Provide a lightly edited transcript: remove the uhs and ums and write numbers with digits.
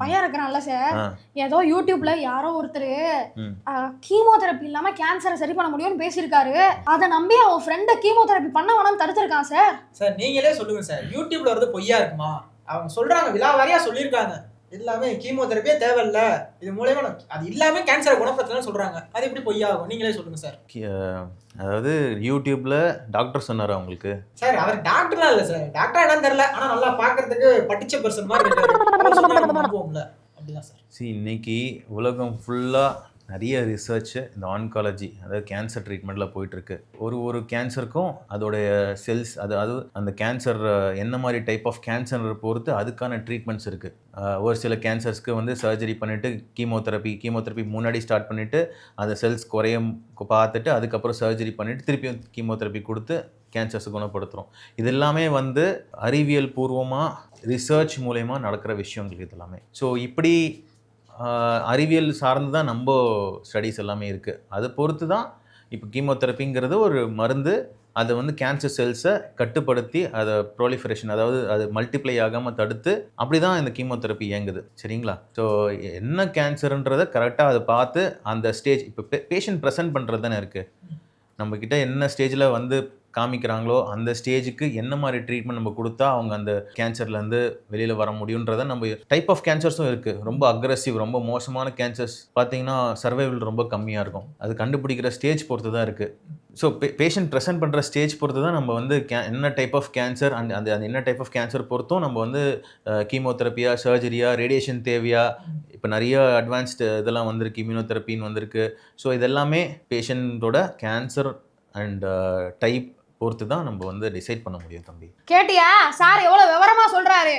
பையன் இருக்கிறான்ல சார், ஏதோ யூடியூப்ல யாரோ ஒருத்தர் கீமோதெரப்பி இல்லாம கேன்சரை சரி பண்ண முடியும்னு பேசியிருக்காரு. அதை நம்பி அவன் ஃப்ரெண்டை கீமோதெரப்பி பண்ண வேணாம்னு தடுத்திருக்கான் சார். சார் நீங்களே சொல்லுங்க சார், யூடியூப்ல வந்து பொய்யா இருக்குமா? அவங்க சொல்றாங்க, விலாவாரியா சொல்லியிருக்காங்க, எல்லாமே கீமோதெரப்பியே தேவையில்ல, இது மூலமா அது எல்லாமே கேன்சரை குணப்படுத்தலாம் சொல்றாங்க. அது எப்படி பொய்யாகும்? நீங்களே சொல்லுங்க சார். அதாவது யூடியூப்ல டாக்டர் சொன்னாரா உங்களுக்கு? சார் அவர் டாக்டர்லாம் இல்ல சார், டாக்டரா என்னன்னு தெரியல, ஆனா நல்லா பாக்குறதுக்கு படிச்ச பர்சன் மாதிரி நம்புவோம்ல, அப்படிதான் சார். இன்னைக்கு உலகம் ஃபுல்லா நிறைய ரிசர்ச் இந்த ஆன்காலஜி, அதாவது கேன்சர் ட்ரீட்மெண்ட்டில் போயிட்டுருக்கு. ஒரு கேன்சருக்கும் அதோடைய செல்ஸ், அது அந்த கேன்சர் என்ன மாதிரி டைப் ஆஃப் கேன்சர் பொறுத்து அதுக்கான ட்ரீட்மெண்ட்ஸ் இருக்குது. ஒரு சில கேன்சர்ஸ்க்கு வந்து சர்ஜரி பண்ணிவிட்டு கீமோதெரப்பி முன்னாடி ஸ்டார்ட் பண்ணிவிட்டு அந்த செல்ஸ் குறையும் பார்த்துட்டு அதுக்கப்புறம் சர்ஜரி பண்ணிவிட்டு திருப்பியும் கீமோதெரப்பி கொடுத்து கேன்சர்ஸை குணப்படுத்துகிறோம். இது எல்லாமே வந்து அறிவியல் பூர்வமாக ரிசர்ச் மூலயமா நடக்கிற விஷயங்கள் இது எல்லாமே. ஸோ இப்படி அறிவியல் சார்ந்து தான் நம்ம ஸ்டடீஸ் எல்லாமே இருக்குது. அதை பொறுத்து தான் இப்போ கீமோதெரப்பிங்கிறது ஒரு மருந்து. அதை வந்து கேன்சர் செல்ஸை கட்டுப்படுத்தி அதை ப்ரோலிஃபரேஷன், அதாவது அது மல்டிப்ளை ஆகாமல் தடுத்து அப்படி தான் இந்த கீமோதெரப்பி இயங்குது. சரிங்களா? ஸோ என்ன கேன்சருன்றதை கரெக்டாக அதை பார்த்து அந்த ஸ்டேஜ், இப்போ பேஷண்ட் ப்ரெசென்ட் பண்ணுறது தானே இருக்குது. நம்மக்கிட்ட என்ன ஸ்டேஜில் வந்து காமிக்கிறாங்களோ அந்த ஸ்டேஜுக்கு என்ன மாதிரி ட்ரீட்மெண்ட் நம்ம கொடுத்தா அவங்க அந்த கேன்சர்லேருந்து வெளியில் வர முடியுன்றதை நம்ம டைப் ஆஃப் கேன்சர்ஸும் இருக்குது. ரொம்ப அக்ரெசிவ், ரொம்ப மோசமான கேன்சர்ஸ் பார்த்தீங்கன்னா சர்வைவல் ரொம்ப கம்மியாக இருக்கும். அது கண்டுபிடிக்கிற ஸ்டேஜ் பொறுத்து தான் இருக்குது. ஸோ பேஷண்ட் ப்ரெசென்ட் பண்ணுற ஸ்டேஜ் பொறுத்து தான் நம்ம வந்து என்ன டைப் ஆஃப் கேன்சர் அந்த என்ன டைப் ஆஃப் கேன்சர் பொறுத்தும் நம்ம வந்து கீமோதெரப்பியா, சர்ஜரியா, ரேடியேஷன் தேவையா, இப்போ நிறைய அட்வான்ஸ்டு இதெல்லாம் வந்திருக்கு, இம்யூனோதெரப்பின்னு வந்திருக்கு. ஸோ இதெல்லாமே பேஷண்ட்டோட கேன்சர் அண்ட் டைப் பொறுத்து தான் நம்ம வந்து டிசைட் பண்ண முடியும். தம்பி, கேட்டியா சார் எவ்வளவு விவரமா சொல்றாரு?